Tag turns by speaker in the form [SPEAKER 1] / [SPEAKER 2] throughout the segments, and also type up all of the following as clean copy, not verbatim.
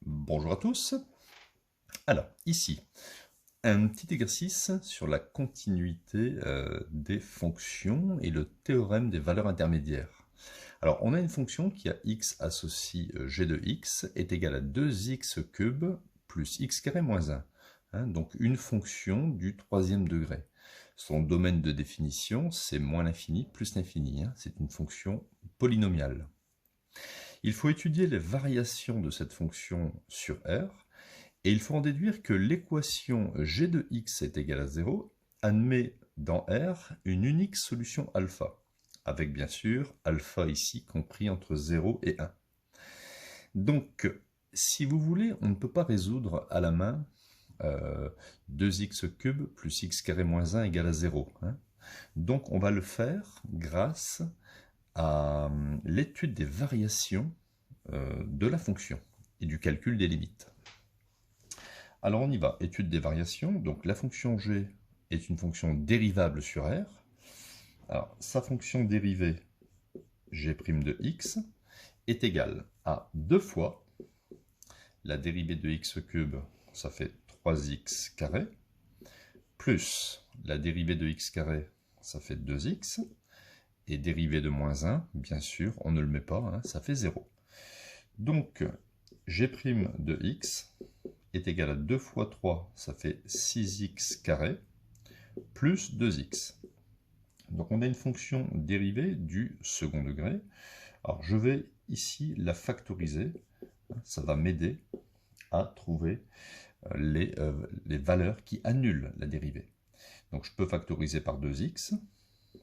[SPEAKER 1] Bonjour à tous. Alors, ici, un petit exercice sur la continuité des fonctions et le théorème des valeurs intermédiaires. Alors, on a une fonction qui a x associe g de x est égal à 2x cube plus x carré moins 1. Donc, une fonction du troisième degré. Son domaine de définition, c'est moins l'infini plus l'infini. C'est une fonction polynomiale. Il faut étudier les variations de cette fonction sur R, et il faut en déduire que l'équation g de x est égale à 0 admet dans R une unique solution alpha, avec bien sûr alpha ici compris entre 0 et 1. Donc, si vous voulez, on ne peut pas résoudre à la main 2x cube plus x carré moins 1 égale à 0. Donc, on va le faire grâce à l'étude des variations de la fonction et du calcul des limites. Alors on y va, étude des variations. Donc la fonction g est une fonction dérivable sur R. Alors sa fonction dérivée g' de x est égale à 2 fois la dérivée de x cube, ça fait 3x carré, plus la dérivée de x carré, ça fait 2x, et dérivée de moins 1, bien sûr, on ne le met pas, ça fait 0. Donc g' de x est égal à 2 fois 3, ça fait 6x carré, plus 2x. Donc on a une fonction dérivée du second degré. Alors je vais ici la factoriser. Ça va m'aider à trouver les valeurs qui annulent la dérivée. Donc je peux factoriser par 2x.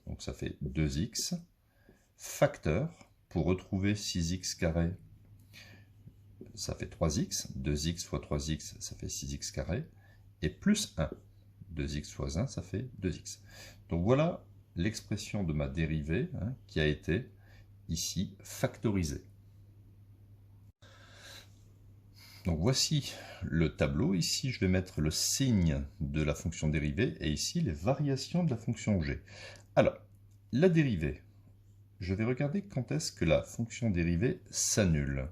[SPEAKER 1] Donc ça fait 2x. Facteur, pour retrouver 6x carré, ça fait 3x. 2x fois 3x, ça fait 6x carré. Et plus 1. 2x fois 1, ça fait 2x. Donc voilà l'expression de ma dérivée qui a été ici factorisée. Donc voici le tableau. Ici, je vais mettre le signe de la fonction dérivée et ici les variations de la fonction g. Alors, la dérivée, je vais regarder quand est-ce que la fonction dérivée s'annule.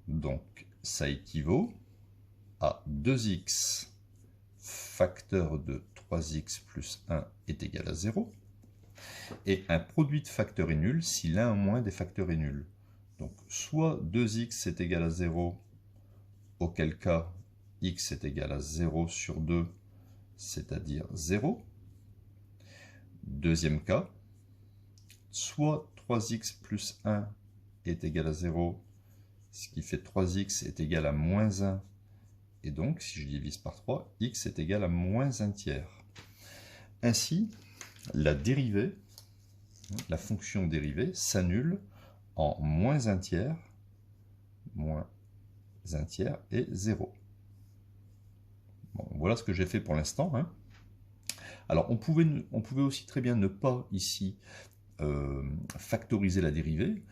[SPEAKER 1] Donc, ça équivaut à 2x facteur de 3x plus 1 est égal à 0. Et un produit de facteurs est nul si l'un ou moins des facteurs est nul. Donc, soit 2x est égal à 0, auquel cas x est égal à 0 sur 2, c'est-à-dire 0. Deuxième cas, soit 3x plus 1 est égal à 0, ce qui fait 3x est égal à moins 1, et donc, si je divise par 3, x est égal à moins 1 tiers. Ainsi, la dérivée, la fonction dérivée s'annule en moins 1 tiers et 0. Bon, voilà ce que j'ai fait pour l'instant. Alors, on pouvait aussi très bien ne pas ici factoriser la dérivée,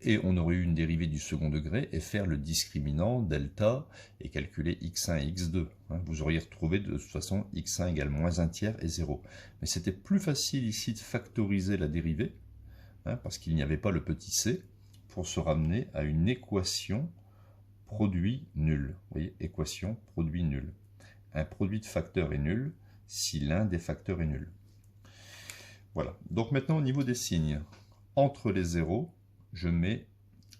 [SPEAKER 1] et on aurait eu une dérivée du second degré et faire le discriminant delta et calculer x1 et x2. Vous auriez retrouvé de toute façon x1 égale moins 1 tiers et 0. Mais c'était plus facile ici de factoriser la dérivée, parce qu'il n'y avait pas le petit c, pour se ramener à une équation produit nul. Vous voyez, équation produit nul. Un produit de facteurs est nul si l'un des facteurs est nul. Voilà. Donc maintenant, au niveau des signes, entre les zéros, je mets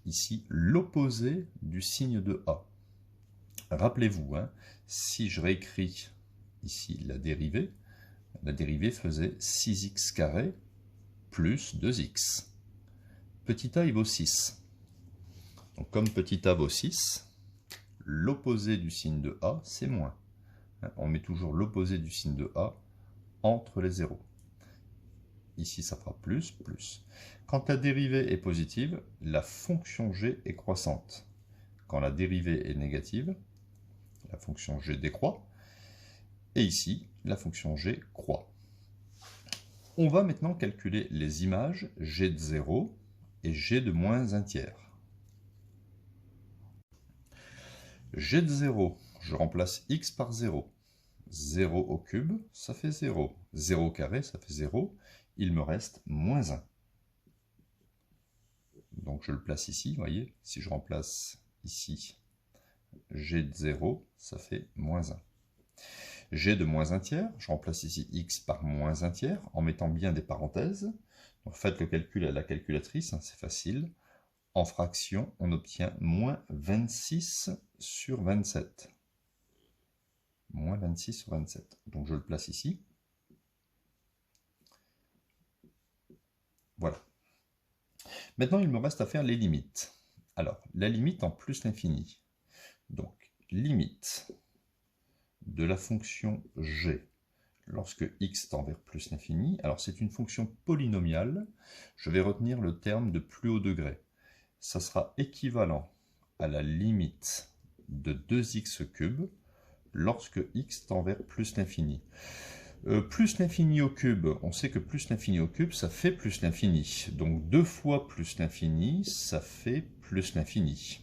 [SPEAKER 1] ici l'opposé du signe de A. Rappelez-vous, si je réécris ici la dérivée faisait 6x carré plus 2x. Petit a, il vaut 6. Donc comme petit a vaut 6, l'opposé du signe de A, c'est moins. On met toujours l'opposé du signe de A entre les zéros. Ici, ça fera plus, plus. Quand la dérivée est positive, la fonction g est croissante. Quand la dérivée est négative, la fonction g décroît. Et ici, la fonction g croît. On va maintenant calculer les images g de 0 et g de moins 1 tiers. G de 0, je remplace x par 0. 0 au cube, ça fait 0. 0 au carré, ça fait 0. Il me reste moins 1. Donc je le place ici, vous voyez, si je remplace ici g de 0, ça fait moins 1. G de moins 1 tiers, je remplace ici x par moins 1 tiers, en mettant bien des parenthèses. Donc faites le calcul à la calculatrice, hein, c'est facile. En fraction, on obtient moins 26 sur 27. Moins 26 sur 27. Donc je le place ici. Voilà. Maintenant, il me reste à faire les limites. Alors, la limite en plus l'infini. Donc, limite de la fonction g lorsque x tend vers plus l'infini. Alors, c'est une fonction polynomiale. Je vais retenir le terme de plus haut degré. Ça sera équivalent à la limite de 2x cube lorsque x tend vers plus l'infini. Plus l'infini au cube, on sait que plus l'infini au cube, ça fait plus l'infini. Donc 2 fois plus l'infini, ça fait plus l'infini.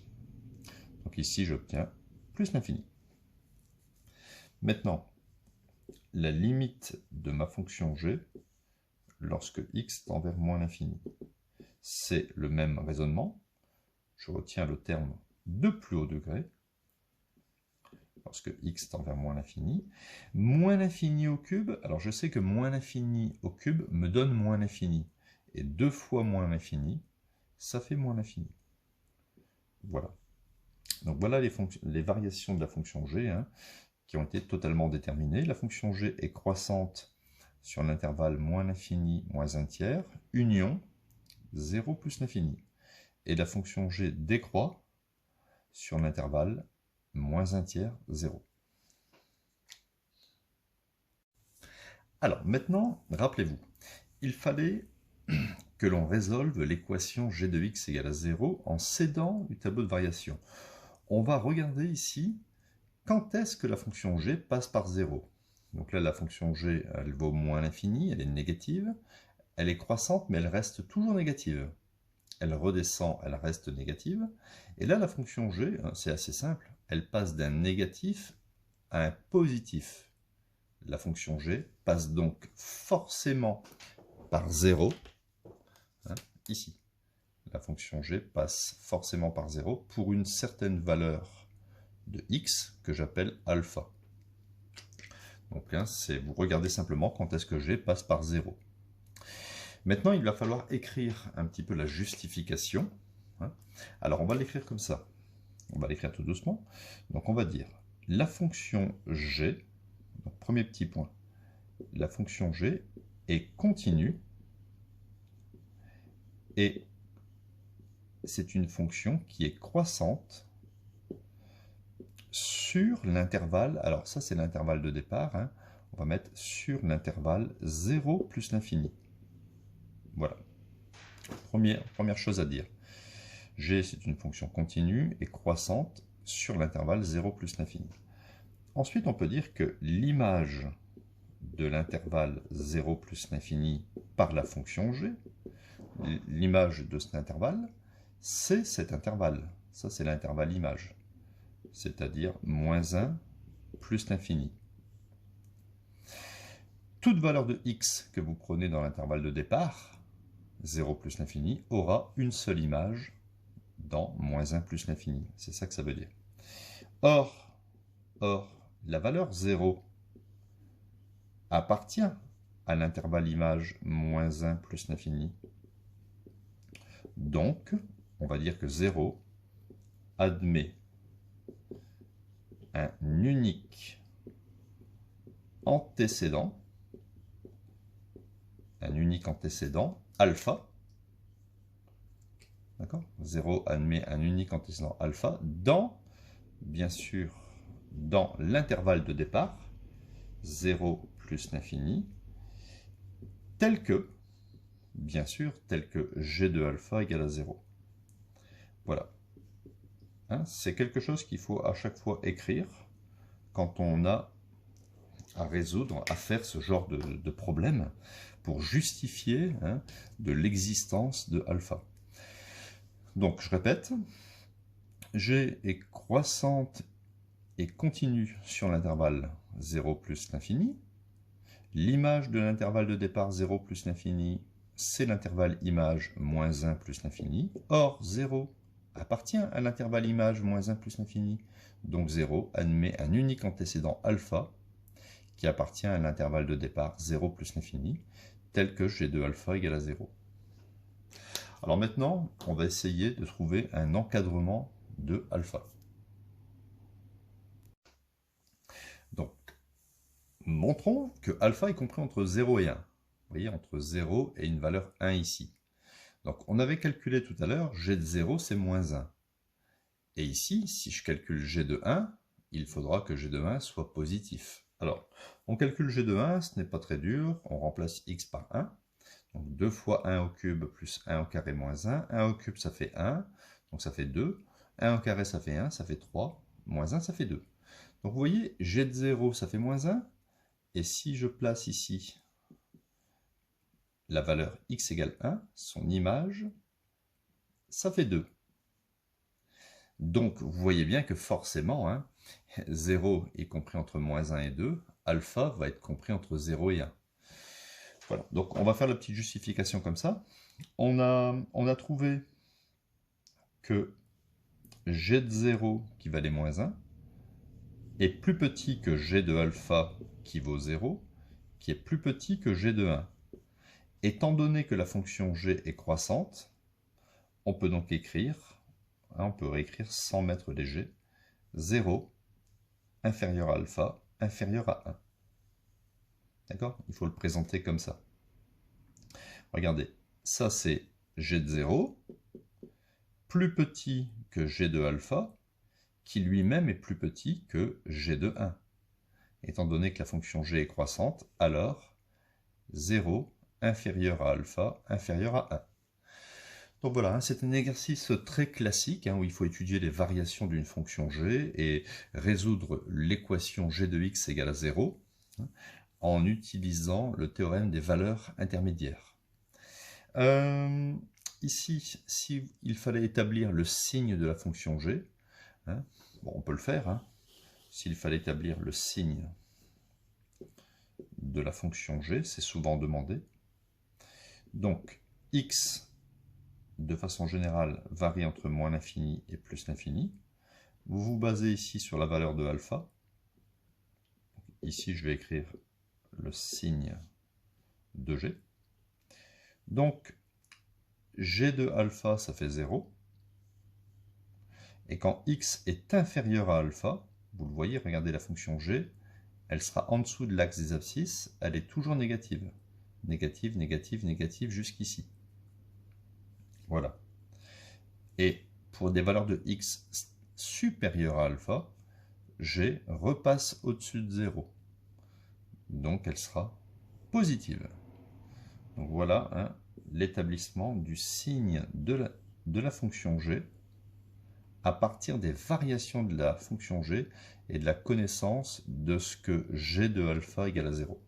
[SPEAKER 1] Donc ici, j'obtiens plus l'infini. Maintenant, la limite de ma fonction g lorsque x tend vers moins l'infini. C'est le même raisonnement. Je retiens le terme de plus haut degré. Lorsque x tend vers moins l'infini. Moins l'infini au cube, alors je sais que moins l'infini au cube me donne moins l'infini. Et 2 fois moins l'infini, ça fait moins l'infini. Voilà. Donc voilà les variations de la fonction g hein, qui ont été totalement déterminées. La fonction g est croissante sur l'intervalle moins l'infini, moins 1 tiers, union 0 plus l'infini. Et la fonction g décroît sur l'intervalle moins 1 tiers, 0. Alors, maintenant, rappelez-vous, il fallait que l'on résolve l'équation g de x égale à 0 en s'aidant du tableau de variation. On va regarder ici quand est-ce que la fonction g passe par 0. Donc là, la fonction g, elle vaut moins l'infini, elle est négative. Elle est croissante, mais elle reste toujours négative. Elle redescend, elle reste négative. Et là, la fonction g, c'est assez simple. Elle passe d'un négatif à un positif. La fonction g passe donc forcément par 0, hein, ici. La fonction g passe forcément par 0 pour une certaine valeur de x que j'appelle alpha. Donc hein, vous regardez simplement quand est-ce que g passe par 0. Maintenant, il va falloir écrire un petit peu la justification. Hein. Alors, on va l'écrire comme ça. On va l'écrire tout doucement. Donc on va dire la fonction g, donc premier petit point, la fonction g est continue et c'est une fonction qui est croissante sur l'intervalle, alors ça c'est l'intervalle de départ, hein, on va mettre sur l'intervalle 0 plus l'infini. Voilà. Première chose à dire. G, c'est une fonction continue et croissante sur l'intervalle 0 plus l'infini. Ensuite, on peut dire que l'image de l'intervalle 0 plus l'infini par la fonction g, l'image de cet intervalle, c'est cet intervalle. Ça, c'est l'intervalle image, c'est-à-dire moins 1 plus l'infini. Toute valeur de x que vous prenez dans l'intervalle de départ, 0 plus l'infini, aura une seule image dans moins 1 plus l'infini. C'est ça que ça veut dire. Or, la valeur 0 appartient à l'intervalle image moins 1 plus l'infini. Donc, on va dire que 0 admet un unique antécédent, alpha. D'accord ? 0 admet un unique antécédent alpha bien sûr, dans l'intervalle de départ, 0 plus l'infini, tel que g de alpha égale à 0. Voilà. Hein, c'est quelque chose qu'il faut à chaque fois écrire quand on a à résoudre, à faire ce genre de problème pour justifier hein, de l'existence de alpha. Donc, je répète, g est croissante et continue sur l'intervalle 0 plus l'infini. L'image de l'intervalle de départ 0 plus l'infini, c'est l'intervalle image moins 1 plus l'infini. Or, 0 appartient à l'intervalle image moins 1 plus l'infini. Donc 0 admet un unique antécédent alpha qui appartient à l'intervalle de départ 0 plus l'infini, tel que G2 alpha égale à 0. Alors maintenant, on va essayer de trouver un encadrement de alpha. Donc, montrons que alpha est compris entre 0 et 1. Vous voyez, entre 0 et une valeur 1 ici. Donc, on avait calculé tout à l'heure, G de 0, c'est moins 1. Et ici, si je calcule G de 1, il faudra que G de 1 soit positif. Alors, on calcule G de 1, ce n'est pas très dur, on remplace x par 1. Donc 2 fois 1 au cube plus 1 au carré moins 1. 1 au cube, ça fait 1, donc ça fait 2. 1 au carré, ça fait 1, ça fait 3. Moins 1, ça fait 2. Donc vous voyez, G de 0, ça fait moins 1. Et si je place ici la valeur x égale 1, son image, ça fait 2. Donc vous voyez bien que forcément, 0 est compris entre moins 1 et 2, alpha va être compris entre 0 et 1. Voilà, donc on va faire la petite justification comme ça. On a trouvé que G de 0 qui valait moins 1 est plus petit que G de alpha qui vaut 0, qui est plus petit que G de 1. Étant donné que la fonction G est croissante, on peut donc écrire, on peut réécrire sans mettre les G, 0 inférieur à alpha inférieur à 1. D'accord? Il faut le présenter comme ça. Regardez, ça c'est G de 0, plus petit que G de alpha, qui lui-même est plus petit que G de 1. Étant donné que la fonction G est croissante, alors 0 inférieur à alpha inférieur à 1. Donc voilà, c'est un exercice très classique où il faut étudier les variations d'une fonction G et résoudre l'équation G de x égale à 0 en utilisant le théorème des valeurs intermédiaires. Ici, s'il fallait établir le signe de la fonction G, bon, on peut le faire, s'il fallait établir le signe de la fonction G, c'est souvent demandé. Donc, x, de façon générale, varie entre moins l'infini et plus l'infini. Vous vous basez ici sur la valeur de alpha. Ici, je vais écrire le signe de G. Donc, G de alpha, ça fait 0. Et quand x est inférieur à alpha, vous le voyez, regardez la fonction G, elle sera en dessous de l'axe des abscisses, elle est toujours négative. Négative, négative, négative, jusqu'ici. Voilà. Et pour des valeurs de x supérieures à alpha, G repasse au-dessus de 0. Donc elle sera positive. Donc voilà l'établissement du signe de la fonction G à partir des variations de la fonction G et de la connaissance de ce que G de alpha égale à 0.